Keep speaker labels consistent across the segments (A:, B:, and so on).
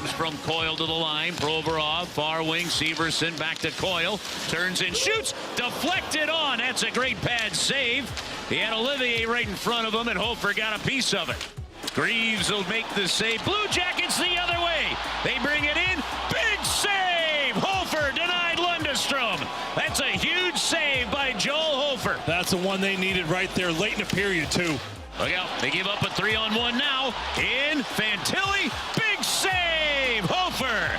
A: Comes from Coyle to the line. Provorov, far wing. Severson back to Coyle. Turns and shoots. Deflected on. That's a great pad save. He had Olivier right in front of him, and Hofer got a piece of it. Greaves will make the save. Blue Jackets the other way. They bring it in. Big save. Hofer denied Lundestrom. That's a huge save by Joel Hofer.
B: That's the one they needed right there late in the period, too.
A: Look out. They give up a 3-on-1 now. In. Fantilli. Big save. Hofer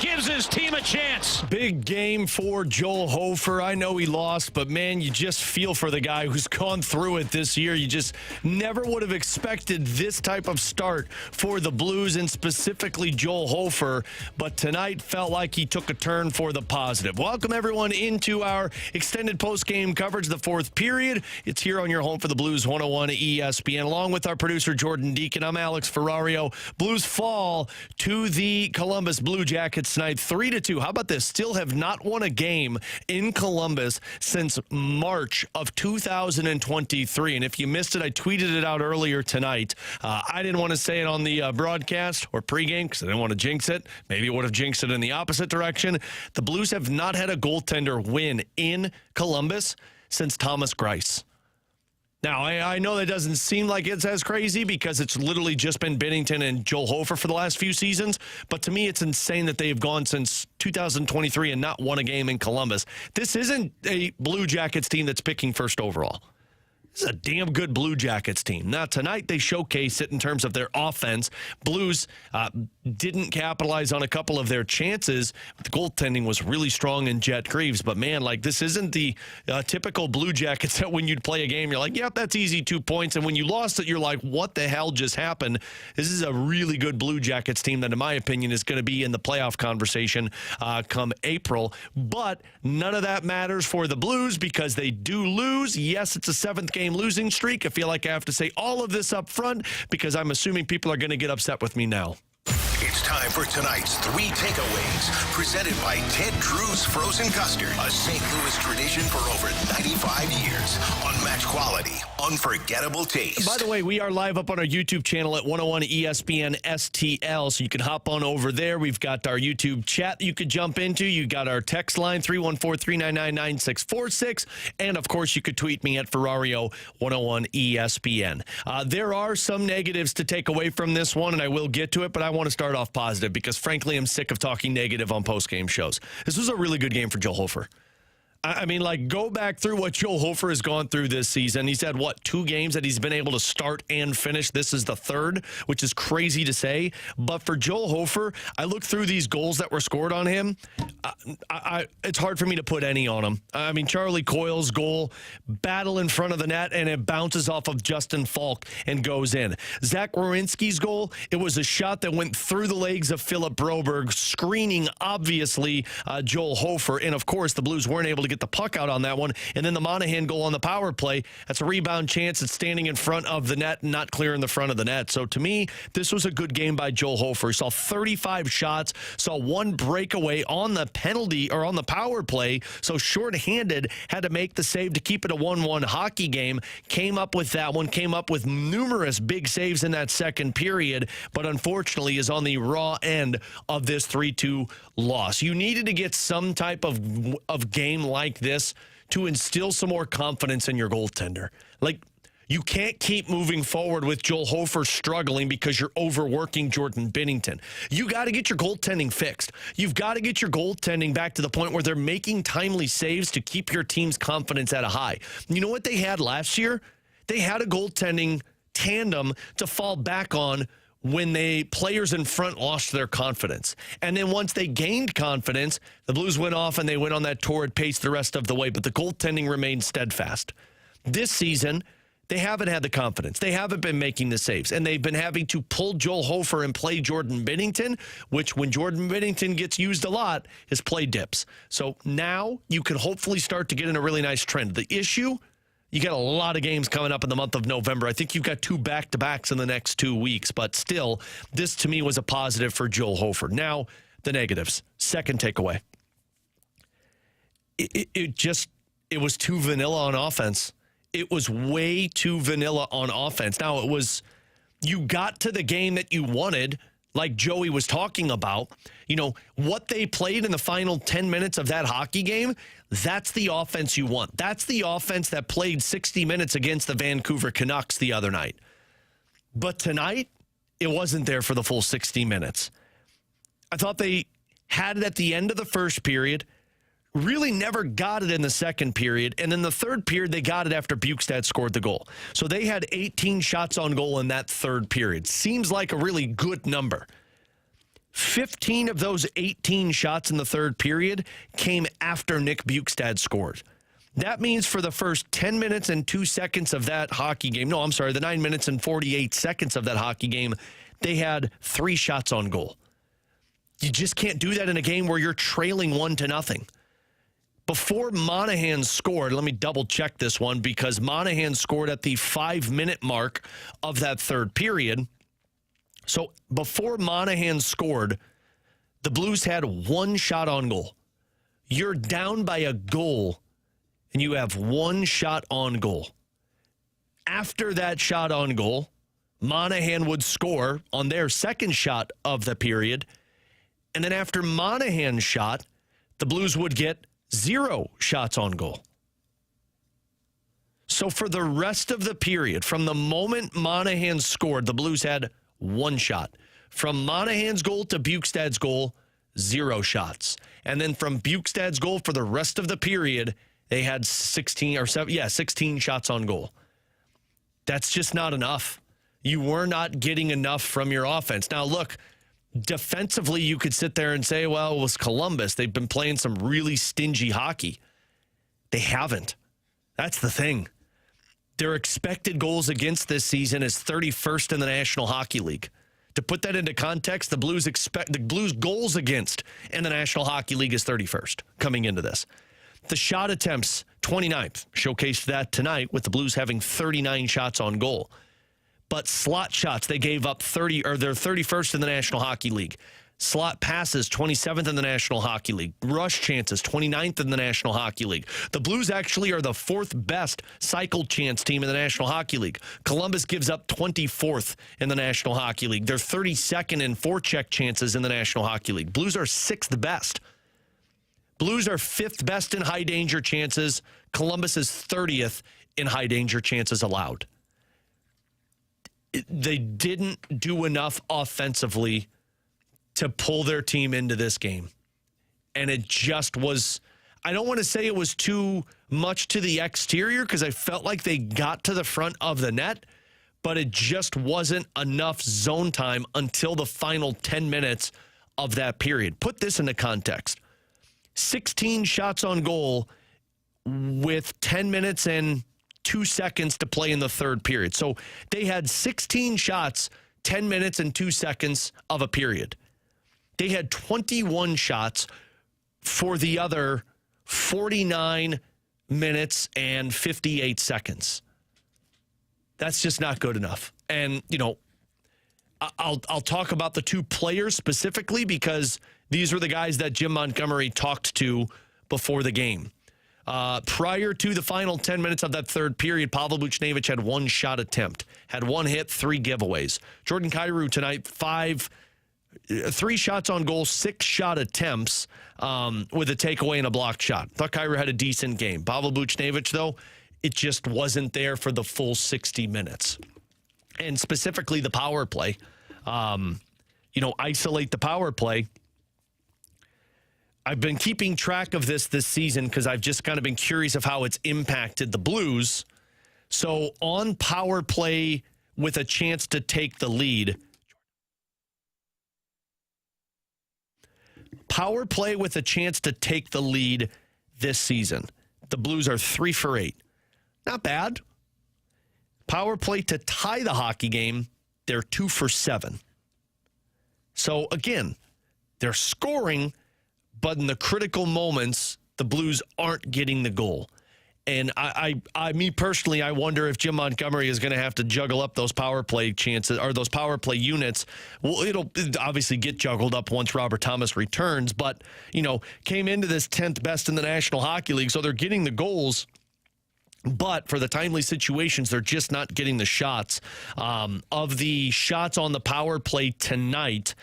A: gives his team a chance.
C: Big game for Joel Hofer. I know he lost, but man, you just feel for the guy who's gone through it this year. You just never would have expected this type of start for the Blues, and specifically Joel Hofer. But tonight felt like he took a turn for the positive. Welcome everyone into our extended post-game coverage, the fourth period. It's here on your home for the Blues 101 ESPN. Along with our producer Jordan Deacon, I'm Alex Ferrario. Blues fall to the Columbus Blue Jackets tonight 3-2. How about this? Still have not won a game in Columbus since March of 2023. And if you missed it, I tweeted it out earlier tonight. I didn't want to say it on the broadcast or pregame because I didn't want to jinx it. Maybe it would have jinxed it in the opposite direction. The Blues have not had a goaltender win in Columbus since Thomas Greiss. Now, I know that doesn't seem like it's as crazy because it's literally just been Binnington and Joel Hofer for the last few seasons, but to me, it's insane that they have gone since 2023 and not won a game in Columbus. This isn't a Blue Jackets team that's picking first overall. This is a damn good Blue Jackets team. Now, tonight they showcase it in terms of their offense. Blues didn't capitalize on a couple of their chances. The goaltending was really strong in Jet Greaves. But, man, like, this isn't the typical Blue Jackets that when you'd play a game, you're like, yep, that's easy, 2 points. And when you lost it, you're like, what the hell just happened? This is a really good Blue Jackets team that, in my opinion, is going to be in the playoff conversation come April. But none of that matters for the Blues because they do lose. Yes, it's a seventh game losing streak. I feel like I have to say all of this up front because I'm assuming people are going to get upset with me now.
D: It's time for tonight's three takeaways, presented by Ted Drew's Frozen Custard, a St. Louis tradition for over 95 years. Unmatched quality, unforgettable taste.
C: By the way, we are live up on our YouTube channel at 101 ESPN STL, so you can hop on over there. We've got our YouTube chat that you could jump into. You got our text line, 314-399-9646, and of course, you could tweet me at Ferrario 101 ESPN. There are some negatives to take away from this one, and I will get to it, but I want to start off positive because, frankly, I'm sick of talking negative on post-game shows. This was a really good game for Joel Hofer. I mean, like, go back through what Joel Hofer has gone through this season. He's had, 2 games that he's been able to start and finish. This is the third, which is crazy to say. But for Joel Hofer, I look through these goals that were scored on him. It's hard for me to put any on him. I mean, Charlie Coyle's goal, battle in front of the net, and it bounces off of Justin Falk and goes in. Zach Werenski's goal, it was a shot that went through the legs of Philip Broberg, screening, obviously, Joel Hofer. And, of course, the Blues weren't able to get the puck out on that one. And then the Monahan goal on the power play, that's a rebound chance. It's standing in front of the net and not clearing the front of the net. So to me, this was a good game by Joel Hofer. He saw 35 shots, saw 1 breakaway on the penalty or on the power play. So shorthanded, had to make the save to keep it a 1-1 hockey game. Came up with that one, came up with numerous big saves in that second period, but unfortunately is on the raw end of this 3-2 loss. You needed to get some type of game like this to instill some more confidence in your goaltender. Like, you can't keep moving forward with Joel Hofer struggling because you're overworking Jordan Binnington. You got to get your goaltending fixed. You've got to get your goaltending back to the point where they're making timely saves to keep your team's confidence at a high. You know what they had last year? They had a goaltending tandem to fall back on when players in front lost their confidence. And then once they gained confidence, the Blues went off and they went on that torrid pace the rest of the way, but the goaltending remained steadfast. This season, they haven't had the confidence. They haven't been making the saves, and they've been having to pull Joel Hofer and play Jordan Binnington, which when Jordan Binnington gets used a lot, his play dips. So now you can hopefully start to get in a really nice trend. The issue, you got a lot of games coming up in the month of November. I think you've got 2 back-to-backs in the next 2 weeks, but still, this to me was a positive for Joel Hofer. Now, the negatives. Second takeaway. It was too vanilla on offense. It was way too vanilla on offense. Now, you got to the game that you wanted like Joey was talking about, what they played in the final 10 minutes of that hockey game, that's the offense you want. That's the offense that played 60 minutes against the Vancouver Canucks the other night. But tonight, it wasn't there for the full 60 minutes. I thought they had it at the end of the first period, really never got it in the second period, and then the third period, they got it after Bukestad scored the goal. So they had 18 shots on goal in that third period. Seems like a really good number. 15 of those 18 shots in the third period came after Nick Bukestad scored. That means for the first 10 minutes and 2 seconds of that hockey game, the 9 minutes and 48 seconds of that hockey game, they had 3 shots on goal. You just can't do that in a game where you're trailing 1-0. Before Monahan scored, let me double check this one because Monahan scored at the 5-minute mark of that third period. So before Monahan scored, the Blues had 1 shot on goal. You're down by a goal and you have 1 shot on goal. After that shot on goal, Monahan would score on their second shot of the period. And then after Monahan's shot, the Blues would get 0 shots on goal. So for the rest of the period, from the moment Monahan scored, the Blues had 1 shot. From Monahan's goal to Bukestad's goal, 0 shots. And then from Bukestad's goal for the rest of the period, they had 16 shots on goal. That's just not enough. You were not getting enough from your offense. Now, look, defensively, you could sit there and say, well, it was Columbus. They've been playing some really stingy hockey. They haven't. That's the thing. Their expected goals against this season is 31st in the National Hockey League. To put that into context, the Blues goals against in the National Hockey League is 31st coming into this. The shot attempts, 29th. Showcased that tonight with the Blues having 39 shots on goal. But slot shots, they gave up they're 31st in the National Hockey League. Slot passes, 27th in the National Hockey League. Rush chances, 29th in the National Hockey League. The Blues actually are the 4th best cycle chance team in the National Hockey League. Columbus gives up 24th in the National Hockey League. They're 32nd in forecheck chances in the National Hockey League. Blues are 6th best. Blues are 5th best in high danger chances. Columbus is 30th in high danger chances allowed. They didn't do enough offensively to pull their team into this game. And it just was, I don't want to say it was too much to the exterior because I felt like they got to the front of the net, but it just wasn't enough zone time until the final 10 minutes of that period. Put this into context. 16 shots on goal with 10 minutes and 2 seconds to play in the third period. So they had 16 shots, 10 minutes and 2 seconds of a period. They had 21 shots for the other 49 minutes and 58 seconds. That's just not good enough. And, I'll talk about the 2 players specifically because these were the guys that Jim Montgomery talked to before the game. Prior to the final 10 minutes of that third period, Pavel Buchnevich had 1 shot attempt, had 1 hit, 3 giveaways. Jordan Kyrou tonight, 3 shots on goal, 6 shot attempts with a takeaway and a blocked shot. Thought Kyrou had a decent game. Pavel Buchnevich, though, it just wasn't there for the full 60 minutes. And specifically the power play, isolate the power play. I've been keeping track of this season because I've just kind of been curious of how it's impacted the Blues. So on power play with a chance to take the lead, power play with a chance to take the lead this season, the Blues are 3 for 8. Not bad. Power play to tie the hockey game, they're 2 for 7. So again, they're scoring, but in the critical moments, the Blues aren't getting the goal. And me personally, I wonder if Jim Montgomery is going to have to juggle up those power play chances or those power play units. Well, it'll obviously get juggled up once Robert Thomas returns, but, came into this 10th best in the National Hockey League, so they're getting the goals. But for the timely situations, they're just not getting the shots. Of the shots on the power play tonight,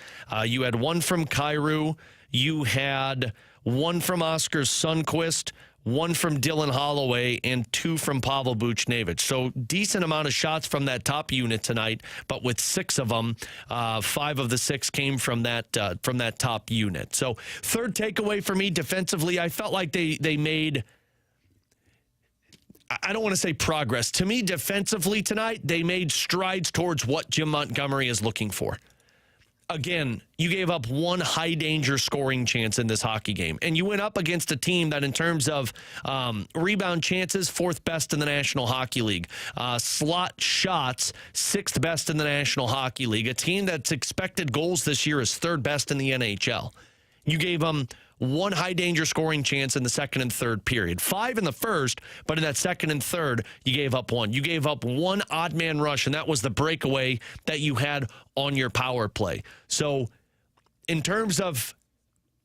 C: you had one from Kyrou, you had one from Oscar Sundqvist, one from Dylan Holloway, and two from Pavel Buchnevich. So decent amount of shots from that top unit tonight, but with 6 of them, 5 of the 6 came from that top unit. So third takeaway for me, defensively, I felt like they made, I don't want to say progress. To me, defensively tonight, they made strides towards what Jim Montgomery is looking for. Again, you gave up one high-danger scoring chance in this hockey game, and you went up against a team that, in terms of rebound chances, 4th best in the National Hockey League. Slot shots, 6th best in the National Hockey League. A team that's expected goals this year is 3rd best in the NHL. You gave them one high-danger scoring chance in the second and third period. 5 in the first, but in that second and third, you gave up one. You gave up one odd-man rush, and that was the breakaway that you had on your power play. So in terms of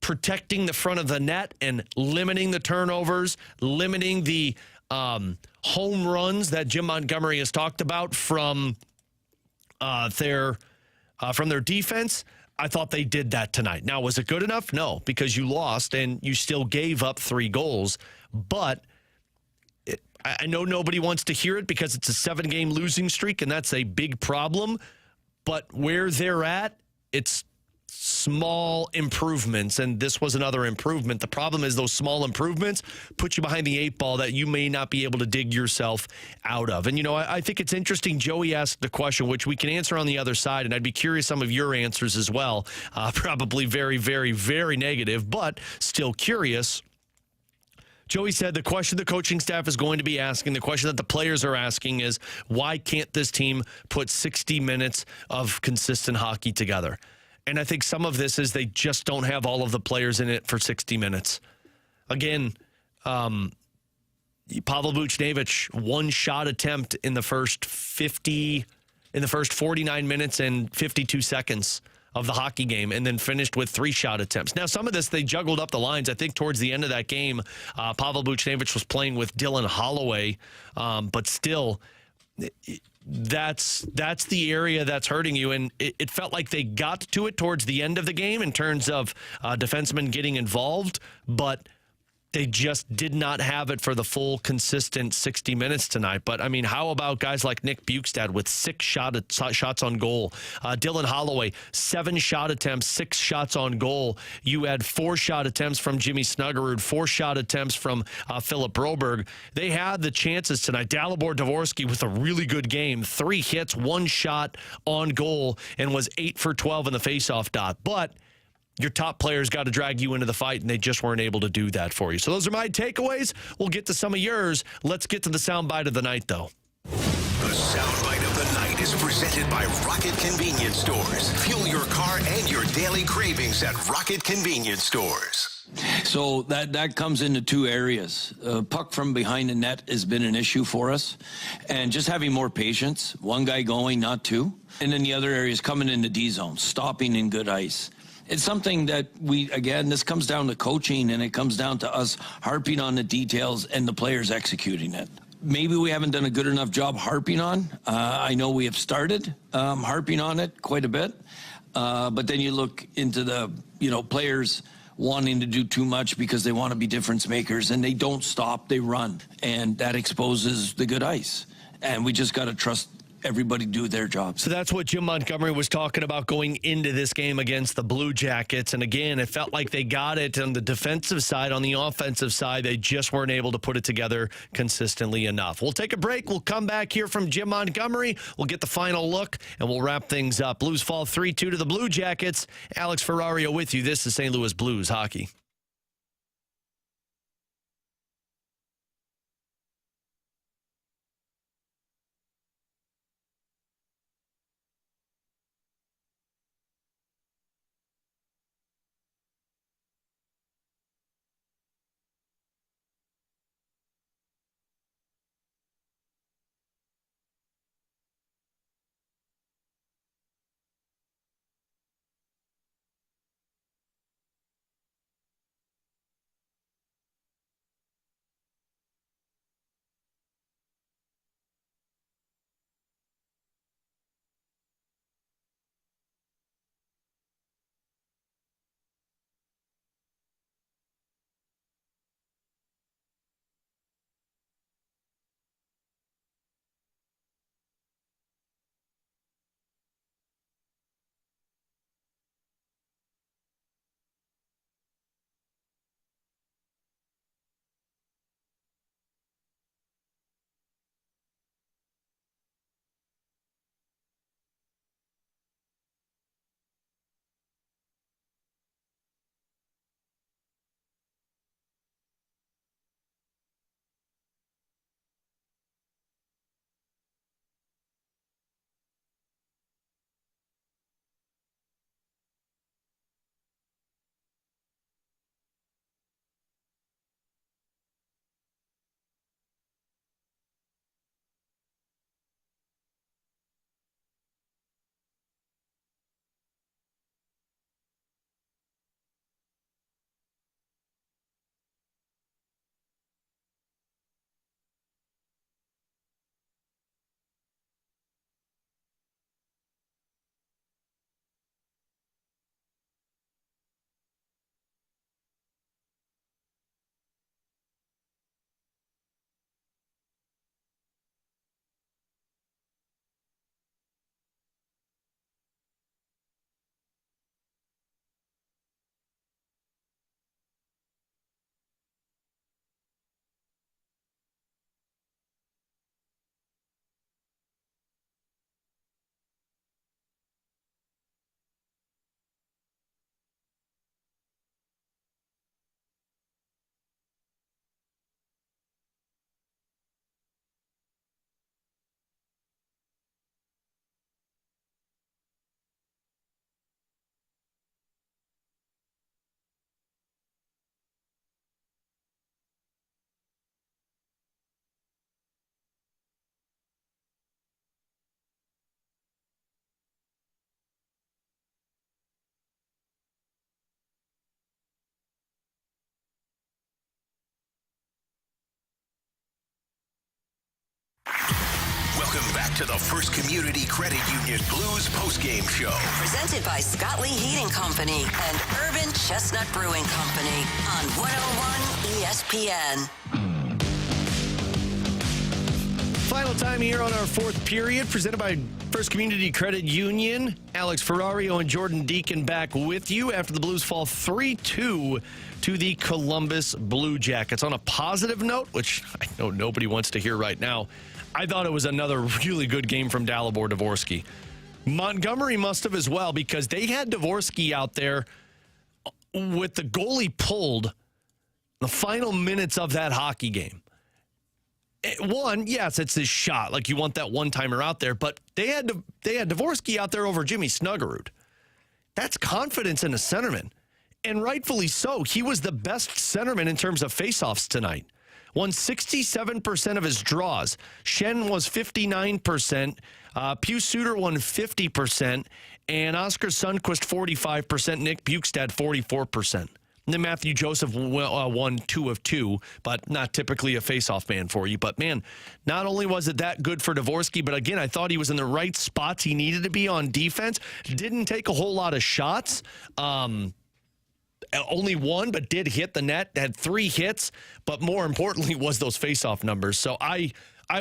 C: protecting the front of the net and limiting the turnovers, limiting the home runs that Jim Montgomery has talked about from their defense, I thought they did that tonight. Now, was it good enough? No, because you lost and you still gave up 3 goals. But I know nobody wants to hear it because it's a 7-game losing streak, and that's a big problem. But where they're at, it's small improvements, and this was another improvement. The problem is those small improvements put you behind the 8 ball that you may not be able to dig yourself out of. And, I think it's interesting. Joey asked the question, which we can answer on the other side, and I'd be curious some of your answers as well. Probably very, very, very negative, but still curious. Joey said the question the coaching staff is going to be asking, the question that the players are asking is, why can't this team put 60 minutes of consistent hockey together? And I think some of this is they just don't have all of the players in it for 60 minutes. Again, Pavel Buchnevich, 1 shot attempt in the first 49 minutes and 52 seconds of the hockey game, and then finished with 3 shot attempts. Now, some of this, they juggled up the lines. I think towards the end of that game, Pavel Buchnevich was playing with Dylan Holloway, but still, that's the area that's hurting you, and it felt like they got to it towards the end of the game in terms of defensemen getting involved, but they just did not have it for the full, consistent 60 minutes tonight. But, I mean, how about guys like Nick Bukestad with 6 shots on goal? Dylan Holloway, 7 shot attempts, 6 shots on goal. You had 4 shot attempts from Jimmy Snuggerud, 4 shot attempts from Philip Broberg. They had the chances tonight. Dalibor Dvorsky with a really good game. 3 hits, 1 shot on goal, and was 8 for 12 in the faceoff dot. But your top players got to drag you into the fight, and they just weren't able to do that for you. So those are my takeaways. We'll get to some of yours. Let's get to the soundbite of the night, though.
D: The soundbite of the night is presented by Rocket Convenience Stores. Fuel your car and your daily cravings at Rocket Convenience Stores.
E: So that comes into 2 areas. Puck from behind the net has been an issue for us, and just having more patience. 1 guy going, not 2. And then the other area is coming in the D zone, stopping in good ice. It's something that this comes down to coaching, and it comes down to us harping on the details and the players executing it. Maybe we haven't done a good enough job harping on. I know we have started harping on it quite a bit. But then you look into the, players wanting to do too much because they want to be difference makers, and they don't stop, they run. And that exposes the good ice. And we just got to trust everybody do their job.
C: So that's what Jim Montgomery was talking about going into this game against the Blue Jackets. And again, it felt like they got it on the defensive side. On the offensive side, they just weren't able to put it together consistently enough. We'll take a break. We'll come back here from Jim Montgomery. We'll get the final look, and we'll wrap things up. Blues fall 3-2 to the Blue Jackets. Alex Ferrario with you. This is St. Louis Blues hockey.
D: Welcome back to the First Community Credit Union Blues postgame show.
F: Presented by Scott Lee Heating Company and Urban Chestnut Brewing Company on 101 ESPN.
C: Final time here on our fourth period, presented by First Community Credit Union. Alex Ferrario and Jordan Deacon back with you after the Blues fall 3-2 to the Columbus Blue Jackets. On a positive note, which I know nobody wants to hear right now, I thought it was another really good game from Dalibor Dvorsky. Montgomery must have as well, because they had Dvorsky out there with the goalie pulled the final minutes of that hockey game. One, yes, it's his shot. Like, you want that one-timer out there, but they had Dvorsky out there over Jimmy Snuggerud. That's confidence in a centerman, and rightfully so. He was the best centerman in terms of faceoffs tonight. Won 67% of his draws. Shen was 59%. Pius Suter won 50%, and Oscar Sundqvist 45%. Nick Bukestad 44%. And then Matthew Joseph won 2 of 2, but not typically a faceoff man for you. But, man, not only was it that good for Dvorsky, but, again, I thought he was in the right spots he needed to be on defense. Didn't take a whole lot of shots. Only one, but did hit the net. Had 3 hits, but more importantly was those faceoff numbers. So I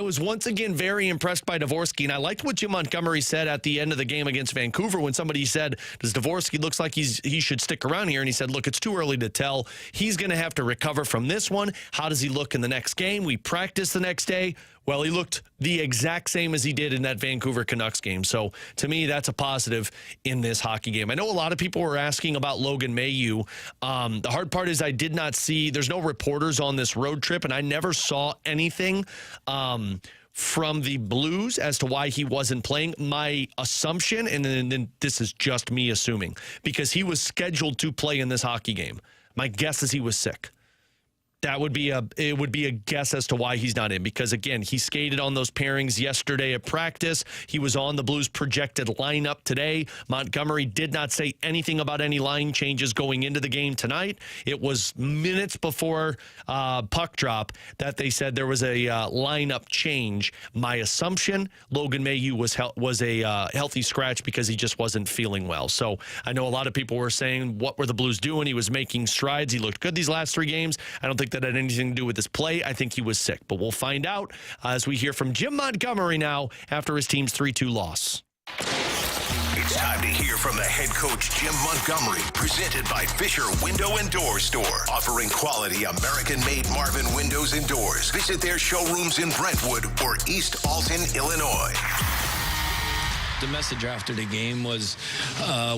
C: was once again very impressed by Dvorsky, and I liked what Jim Montgomery said at the end of the game against Vancouver when somebody said, does Dvorsky looks like he should stick around here? And he said, look, it's too early to tell. He's going to have to recover from this one. How does he look in the next game? We practiced the next day. Well, he looked the exact same as he did in that Vancouver Canucks game. So, to me, that's a positive in this hockey game. I know a lot of people were asking about Logan Mailloux. The hard part is I did not see, there's no reporters on this road trip, and I never saw anything from the Blues as to why he wasn't playing. My assumption, and then this is just me assuming, because he was scheduled to play in this hockey game. My guess is he was sick. It would be a guess as to why he's not in, because, again, he skated on those pairings yesterday at practice. He was on the Blues' projected lineup today. Montgomery did not say anything about any line changes going into the game tonight. It was minutes before puck drop that they said there was a lineup change. My assumption, Logan Mailloux was a healthy scratch because he just wasn't feeling well. So I know a lot of people were saying, what were the Blues doing? He was making strides. He looked good these last 3 games. I don't think that had anything to do with his play. I think he was sick, but we'll find out as we hear from Jim Montgomery now after his team's 3-2 loss.
D: It's time to hear from the head coach, Jim Montgomery, presented by Fisher Window and Door Store, offering quality American-made Marvin windows and doors. Visit their showrooms in Brentwood or East Alton, Illinois.
E: The message after the game was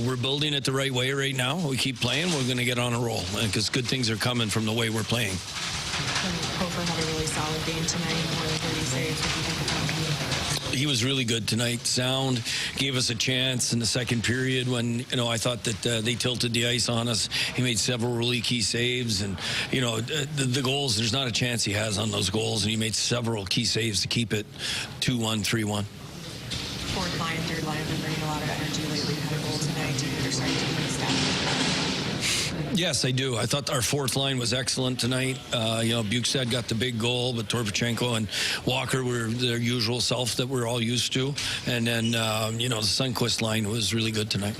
E: we're building it the right way right now. We keep playing. We're going to get on a roll because good things are coming from the way we're playing.
G: Hofer had a really solid game tonight. More than 30 saves. What do you think about him?
E: He was really good tonight. Sound, gave us a chance in the second period when, I thought that they tilted the ice on us. He made several really key saves. And, the goals, there's not a chance he has on those goals. And he made several key saves to keep it 2-1, 3-1.
G: Fourth line, third line have been bringing a lot of energy lately. You had a goal tonight. Do you think they're starting to bring that?
E: Yes, I do. I thought our fourth line was excellent tonight. Bukestad got the big goal, but Torpachenko and Walker were their usual self that we're all used to. And then, the Sundqvist line was really good tonight.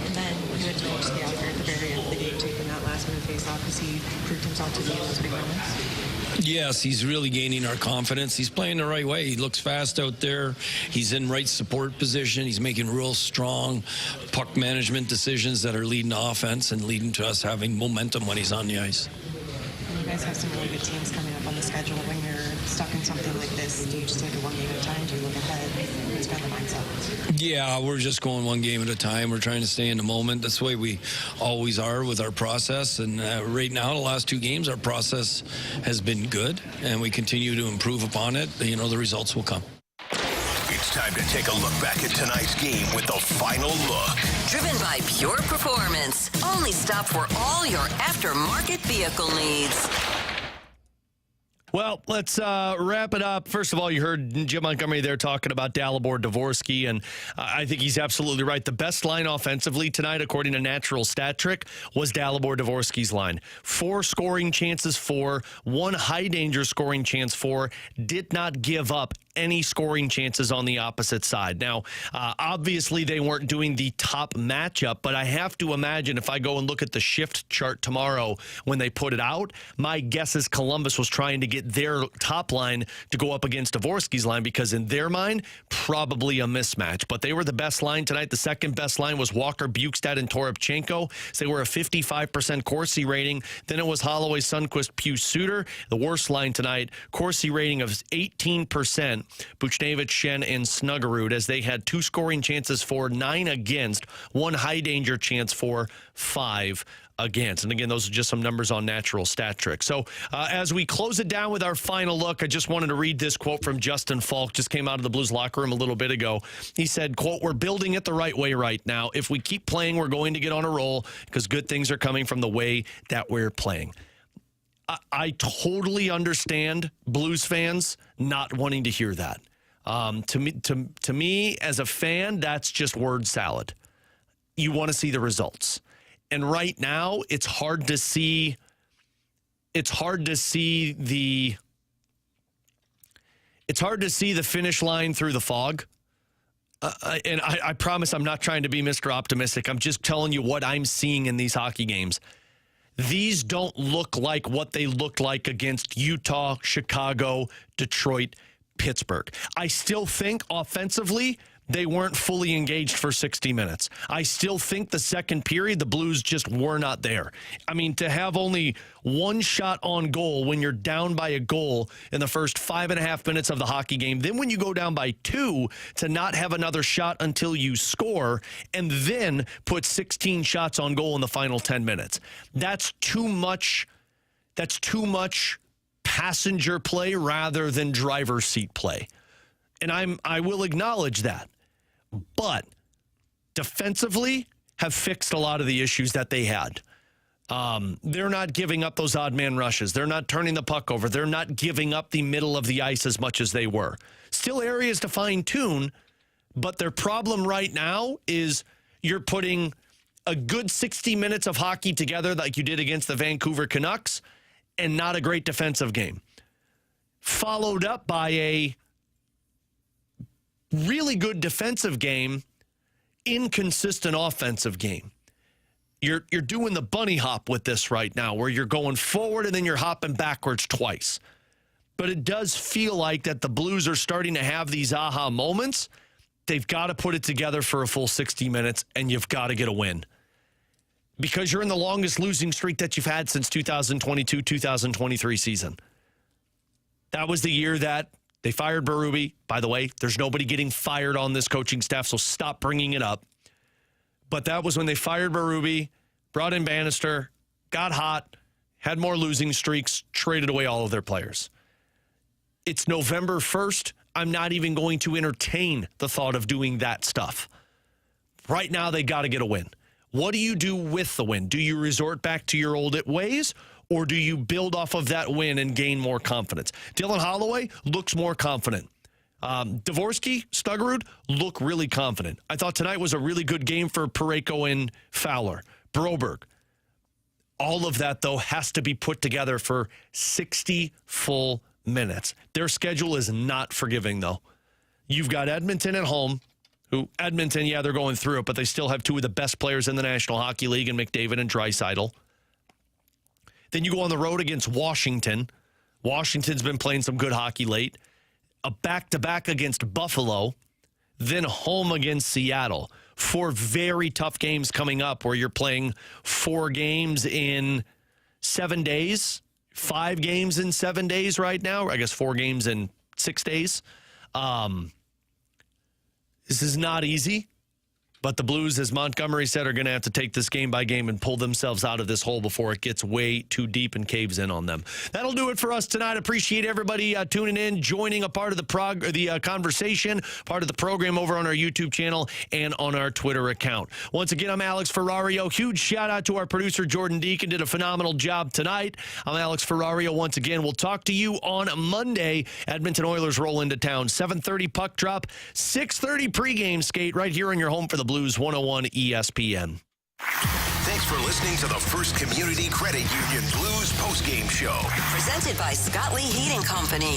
G: And then you had Dvorsky out there at the very end of the game taking that last-minute face-off because he proved himself to be in those big moments.
E: Yes, he's really gaining our confidence. He's playing the right way. He looks fast out there. He's in right support position. He's making real strong puck management decisions that are leading to offense and leading to us having momentum when he's on the ice.
G: You guys have some really good teams coming up on the schedule. When you're stuck in something like this, do you just take it one game at a time? Do you look ahead? What's kind of the mindset?
E: Yeah, we're just going one game at a time. We're trying to stay in the moment. That's the way we always are with our process. And right now, the last 2 games, our process has been good, and we continue to improve upon it. The results will come.
D: It's time to take a look back at tonight's game with the final look.
F: Driven by Pure Performance. Only stop for all your aftermarket vehicle needs.
C: Well, let's wrap it up. First of all, you heard Jim Montgomery there talking about Dalibor Dvorsky, and I think he's absolutely right. The best line offensively tonight, according to Natural Stat Trick, was Dalibor Dvorsky's line. 4 scoring chances for, 1 high-danger scoring chance for, did not give up any scoring chances on the opposite side. Now, obviously, they weren't doing the top matchup, but I have to imagine if I go and look at the shift chart tomorrow when they put it out, my guess is Columbus was trying to get their top line to go up against Dvorsky's line because in their mind, probably a mismatch. But they were the best line tonight. The second best line was Walker, Bukestad, and Toropchenko. So they were a 55% Corsi rating. Then it was Holloway, Sundqvist, Pugh, Suter. The worst line tonight, Corsi rating of 18%. Buchnevich, Shen, and Snuggerud, as they had 2 scoring chances for, 9 against, 1 high danger chance for, 5 against. And again, those are just some numbers on Natural Stat Trick. So as we close it down with our final look, I just wanted to read this quote from Justin Falk, just came out of the Blues locker room a little bit ago. He said, quote, "We're building it the right way right now. If we keep playing, we're going to get on a roll because good things are coming from the way that we're playing." I totally understand Blues fans not wanting to hear that. To me, as a fan, that's just word salad. You want to see the results, and right now, it's hard to see. It's hard to see the finish line through the fog. And I promise I'm not trying to be Mr. Optimistic. I'm just telling you what I'm seeing in these hockey games. These don't look like what they looked like against Utah, Chicago, Detroit, Pittsburgh. I still think offensively, they weren't fully engaged for 60 minutes. I still think the second period, the Blues just were not there. I mean, to have only 1 shot on goal when you're down by a goal in the first 5.5 minutes of the hockey game, then when you go down by 2, to not have another shot until you score, and then put 16 shots on goal in the final 10 minutes. That's too much. That's too much passenger play rather than driver's seat play. And I will acknowledge that. But defensively have fixed a lot of the issues that they had. They're not giving up those odd man rushes. They're not turning the puck over. They're not giving up the middle of the ice as much as they were. Still areas to fine tune, but their problem right now is you're putting a good 60 minutes of hockey together like you did against the Vancouver Canucks and not a great defensive game. Followed up by a really good defensive game, inconsistent offensive game. You're doing the bunny hop with this right now, where you're going forward and then you're hopping backwards twice. But it does feel like that the Blues are starting to have these aha moments. They've got to put it together for a full 60 minutes, and you've got to get a win. Because you're in the longest losing streak that you've had since 2022-2023 season. That was the year that they fired Berube. By the way, there's nobody getting fired on this coaching staff, so stop bringing it up. But that was when they fired Berube, brought in Bannister, got hot, had more losing streaks, traded away all of their players. It's November 1st. I'm not even going to entertain the thought of doing that stuff. Right now, they got to get a win. What do you do with the win? Do you resort back to your old ways? Or do you build off of that win and gain more confidence? Dylan Holloway looks more confident. Dvorsky, Snuggerud look really confident. I thought tonight was a really good game for Parayko and Fowler. Broberg. All of that, though, has to be put together for 60 full minutes. Their schedule is not forgiving, though. You've got Edmonton at home, who, Edmonton, yeah, they're going through it, but they still have 2 of the best players in the National Hockey League in McDavid and Draisaitl. Then you go on the road against Washington. Washington's been playing some good hockey late. A back-to-back against Buffalo. Then home against Seattle. 4 very tough games coming up where you're playing 4 games in 7 days. 5 games in 7 days right now. I guess 4 games in 6 days. This is not easy. But the Blues, as Montgomery said, are going to have to take this game by game and pull themselves out of this hole before it gets way too deep and caves in on them. That'll do it for us tonight. Appreciate everybody tuning in, joining a part of the conversation, part of the program over on our YouTube channel and on our Twitter account. Once again, I'm Alex Ferrario. Huge shout out to our producer, Jordan Deacon. Did a phenomenal job tonight. I'm Alex Ferrario. Once again, we'll talk to you on Monday. Edmonton Oilers roll into town. 7:30 puck drop, 6:30 pregame skate right here on your home for the Blues 101 ESPN.
D: Thanks for listening to the First Community Credit Union Blues postgame show.
F: Presented by Scott Lee Heating Company.